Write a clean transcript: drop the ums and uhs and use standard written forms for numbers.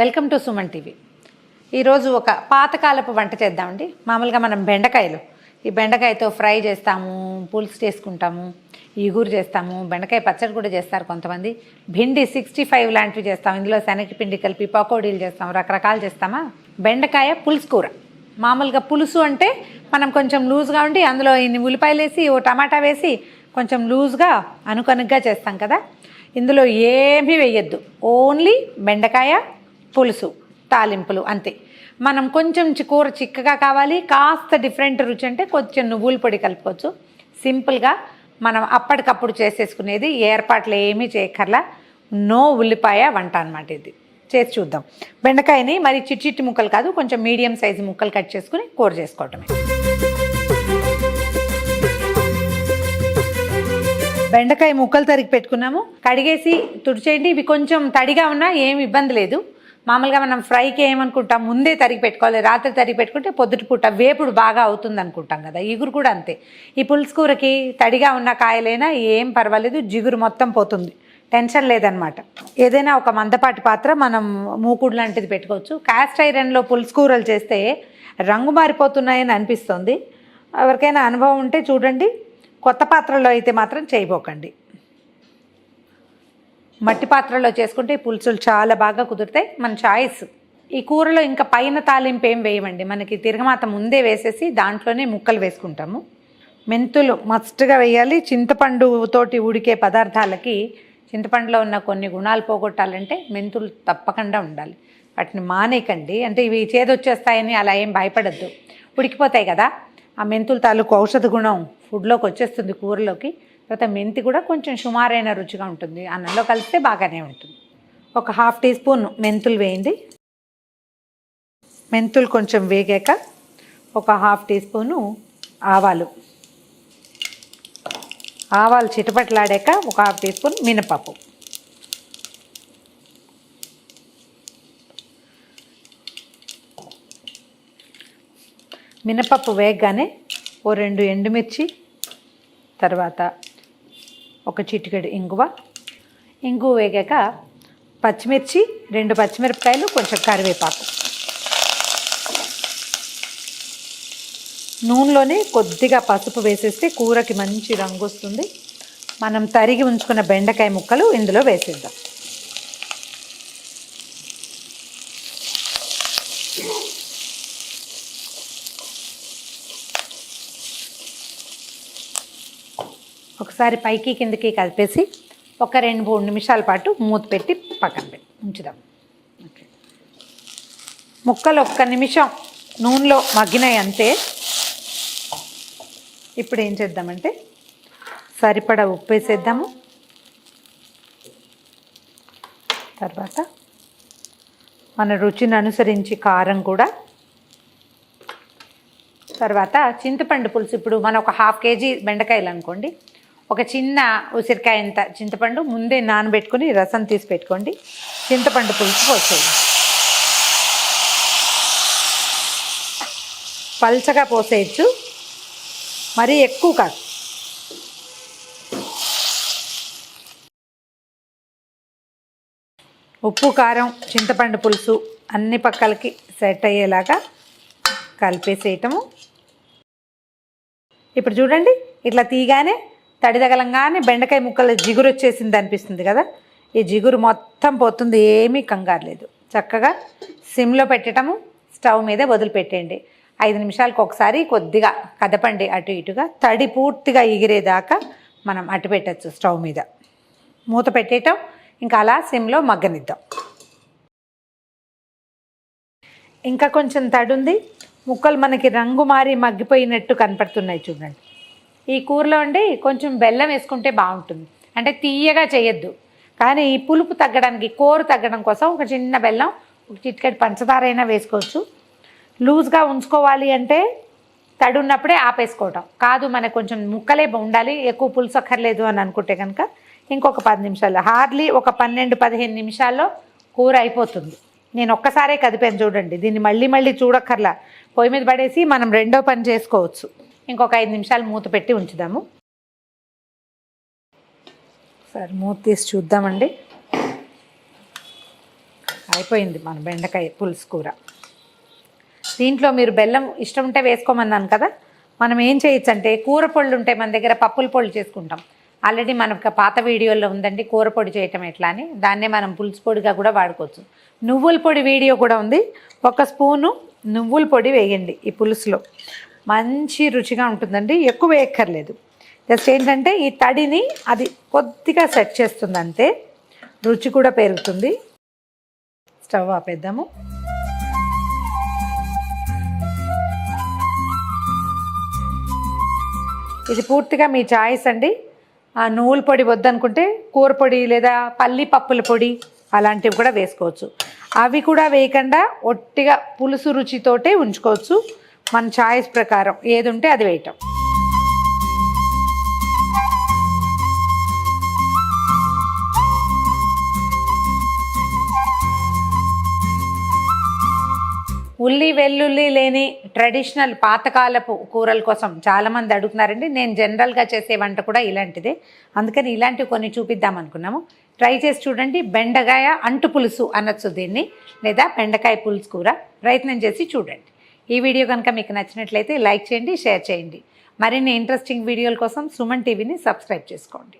Welcome to Suman TV. ఈరోజు ఒక పాతకాలపు వంట చేద్దామండి. మామూలుగా మనం బెండకాయలు, ఈ బెండకాయతో ఫ్రై చేస్తాము, పులుసు చేసుకుంటాము, ఈగూరు చేస్తాము, బెండకాయ పచ్చడి కూడా చేస్తారు కొంతమంది, భిండి 65 లాంటివి చేస్తాం, ఇందులో శనగపిండి కలిపి పకోడీలు చేస్తాం, రకరకాలు చేస్తామా. బెండకాయ పులుసు కూర. మామూలుగా పులుసు అంటే మనం కొంచెం లూజ్గా ఉండి అందులో ఇన్ని ఉల్లిపాయలు వేసి ఓ టమాటా వేసి కొంచెం లూజ్గా అనుకనుగ్గా చేస్తాం కదా. ఇందులో ఏమీ వేయద్దు, ఓన్లీ బెండకాయ పులుసు, తాలింపులు అంతే. మనం కొంచెం కూర చిక్కగా కావాలి, కాస్త డిఫరెంట్ రుచి అంటే కొంచెం నువ్వుల పొడి కలుపుకోవచ్చు. సింపుల్గా మనం అప్పటికప్పుడు చేసేసుకునేది, ఏర్పాట్లు ఏమీ చేయక్కర్లా, నో ఉల్లిపాయ వంట అన్నమాట. ఇది చేసి చూద్దాం. బెండకాయని మరి చిట్టి ముక్కలు కాదు, కొంచెం మీడియం సైజు ముక్కలు కట్ చేసుకుని కూర చేసుకోవటమే. బెండకాయ ముక్కలు తరిగి పెట్టుకున్నాము, కడిగేసి తుడిచేయండి. ఇవి కొంచెం తడిగా ఉన్నా ఏమి ఇబ్బంది లేదు. మామూలుగా మనం ఫ్రైకి ఏమనుకుంటాం, ముందే తరిగి పెట్టుకోవాలి, రాత్రి తరిగి పెట్టుకుంటే పొద్దుటి పూట వేపుడు బాగా అవుతుంది అనుకుంటాం కదా. ఈగురు కూడా అంతే. ఈ పులుసు కూరకి తడిగా ఉన్న కాయలైనా ఏం పర్వాలేదు, జిగురు మొత్తం పోతుంది, టెన్షన్ లేదనమాట. ఏదైనా ఒక మందపాటి పాత్ర, మనం మూకుడు లాంటిది పెట్టుకోవచ్చు. కాస్ట్ ఐరన్లో పులుసు కూరలు చేస్తే రంగు మారిపోతున్నాయని అనిపిస్తుంది. ఎవరికైనా అనుభవం ఉంటే చూడండి. కొత్త పాత్రలో అయితే మాత్రం చేయబోకండి. మట్టి పాత్రలో చేసుకుంటే పులుసులు చాలా బాగా కుదురుతాయి. మన చాయిస్. ఈ కూరలో ఇంకా పైన తాలింపు ఏం వేయమండి, మనకి తిరగమాత ముందే వేసేసి దాంట్లోనే ముక్కలు వేసుకుంటాము. మెంతులు మస్ట్గా వేయాలి. చింతపండు తోటి ఉడికే పదార్థాలకి చింతపండులో ఉన్న కొన్ని గుణాలు పోగొట్టాలంటే మెంతులు తప్పకుండా ఉండాలి. వాటిని మానేయకండి. అంటే ఇవి చేదొచ్చేస్తాయని అలా ఏం భయపడద్దు, ఉడికిపోతాయి కదా. ఆ మెంతుల తాలూకు ఔషధ గుణం ఫుడ్లోకి వచ్చేస్తుంది, కూరలోకి. తర్వాత మెంతి కూడా కొంచెం సుమారైన రుచిగా ఉంటుంది, అన్నంలో కలిస్తే బాగానే ఉంటుంది. ఒక 1/2 టీ స్పూన్ మెంతులు వేయండి. మెంతులు కొంచెం వేగాక ఒక 1/2 టీ స్పూను ఆవాలు. ఆవాలు చిటపట్లాడాక ఒక 1/2 టీ స్పూన్ మినపప్పు. మినపప్పు వేగగానే ఓ 2 ఎండుమిర్చి, తర్వాత ఒక చిటికెడు ఇంగువ వేగాక పచ్చిమిర్చి, 2 పచ్చిమిరపకాయలు, కొంచెం కరివేపాకు. నూనెలోనే కొద్దిగా పసుపు వేసేస్తే కూరకి మంచి రంగు వస్తుంది. మనం తరిగి ఉంచుకున్న బెండకాయ ముక్కలు ఇందులో వేసేద్దాం. ఒకసారి పైకి కిందకి కలిపేసి ఒక 2-3 నిమిషాల పాటు మూత పెట్టి పక్కన ఉంచుదాం. ఓకే, ముక్కలు 1 నిమిషం నూనెలో మగ్గినాయి అంతే. ఇప్పుడు ఏం చేద్దామంటే సరిపడా ఉప్పు వేసేద్దాము. తర్వాత మన రుచిని అనుసరించి కారం కూడా. తర్వాత చింతపండు పులుసు. ఇప్పుడు మనం ఒక 1/2 కేజీ బెండకాయలు అనుకోండి, ఒక చిన్న ఉసిరికాయ అంత చింతపండు ముందే నానబెట్టుకుని రసం తీసి పెట్టుకోండి. చింతపండు పులుసు పోసేయండి. పల్చగా పోసేయచ్చు, మరీ ఎక్కువ కాదు. ఉప్పు, కారం, చింతపండు పులుసు అన్ని పక్కలకి సెట్ అయ్యేలాగా కలిపేసేయటము. ఇప్పుడు చూడండి, ఇట్లా తీగానే తడి తగలంగానే బెండకాయ ముక్కలు జిగురు వచ్చేసింది అనిపిస్తుంది కదా. ఈ జిగురు మొత్తం పోతుంది, ఏమీ కంగారు లేదు. చక్కగా సిమ్లో పెట్టడము, స్టవ్ మీద వదిలిపెట్టేయండి. 5 నిమిషాలకు ఒకసారి కొద్దిగా కదపండి అటు ఇటుగా. తడి పూర్తిగా ఎగిరేదాకా మనం అటు పెట్టచ్చు స్టవ్ మీద. మూత పెట్టేయటం, ఇంకా అలా సిమ్లో మగ్గనిద్దాం. ఇంకా కొంచెం తడి ఉంది, ముక్కలు మనకి రంగు మారి మగ్గిపోయినట్టు కనపడుతున్నాయి చూడండి. ఈ కూరలో అండి కొంచెం బెల్లం వేసుకుంటే బాగుంటుంది. అంటే తీయగా చేయొద్దు, కానీ ఈ పులుపు తగ్గడానికి, కోరు తగ్గడం కోసం ఒక చిన్న బెల్లం, ఒక చిటికెడు పంచదార అయినా వేసుకోవచ్చు. లూజ్గా ఉంచుకోవాలి అంటే తడి ఉన్నప్పుడే ఆపేసుకోవటం కాదు, మనకు కొంచెం ముక్కలే ఉండాలి, ఎక్కువ పులుసు అక్కర్లేదు అని అనుకుంటే కనుక ఇంకొక 10 నిమిషాలు, హార్డ్లీ ఒక 12-15 నిమిషాల్లో కూర అయిపోతుంది. నేను ఒక్కసారే కదిపాను చూడండి. దీన్ని మళ్ళీ చూడక్కర్లా, పొయ్యి మీద పడేసి మనం రెండో పని చేసుకోవచ్చు. ఇంకొక 5 నిమిషాలు మూత పెట్టి ఉంచుదాము. సరే, మూత తీసి చూద్దామండి. అయిపోయింది మన బెండకాయ పులుసు కూర. దీంట్లో మీరు బెల్లం ఇష్టం ఉంటే వేసుకోమన్నాను కదా. మనం ఏం చేయొచ్చు అంటే కూర పొళ్ళు ఉంటాయి మన దగ్గర, పప్పుల పొళ్ళు చేసుకుంటాం. ఆల్రెడీ మనకు పాత వీడియోలో ఉందండి కూర పొడి చేయటం ఎట్లా అని. దాన్నే మనం పులుసు పొడిగా కూడా వాడుకోవచ్చు. నువ్వుల పొడి వీడియో కూడా ఉంది. 1 స్పూను నువ్వుల పొడి వేయండి ఈ పులుసులో, మంచి రుచిగా ఉంటుందండి. ఎక్కువ వేయక్కర్లేదు. జస్ట్ ఏంటంటే ఈ తడిని అది కొద్దిగా సెట్ చేస్తుంది అంతే, రుచి కూడా పెరుగుతుంది. స్టవ్ ఆపేద్దాము. ఇది పూర్తిగా మీ చాయిస్ అండి. నువ్వుల పొడి వద్దనుకుంటే కూర పొడి లేదా పల్లి పప్పుల పొడి అలాంటివి కూడా వేసుకోవచ్చు. అవి కూడా వేయకుండా ఒట్టిగా పులుసు రుచితోటే ఉంచుకోవచ్చు. మన చాయిస్ ప్రకారం ఏది ఉంటే అది వేయటం. ఉల్లి వెల్లుల్లి లేని ట్రెడిషనల్ పాతకాలపు కూరల కోసం చాలామంది అడుగుతున్నారండి. నేను జనరల్గా చేసే వంట కూడా ఇలాంటిదే, అందుకని ఇలాంటివి కొన్ని చూపిద్దాం అనుకున్నాము. ట్రై చేసి చూడండి. బెండకాయ అంటు పులుసు అనొచ్చు దీన్ని, లేదా బెండకాయ పులుసు కూర. ప్రయత్నం చేసి చూడండి. ఈ వీడియో కనుక మీకు నచ్చినట్లయితే లైక్ చేయండి, షేర్ చేయండి. మరిన్ని ఇంట్రెస్టింగ్ వీడియోల కోసం సుమన్ టీవీని సబ్స్క్రైబ్ చేసుకోండి.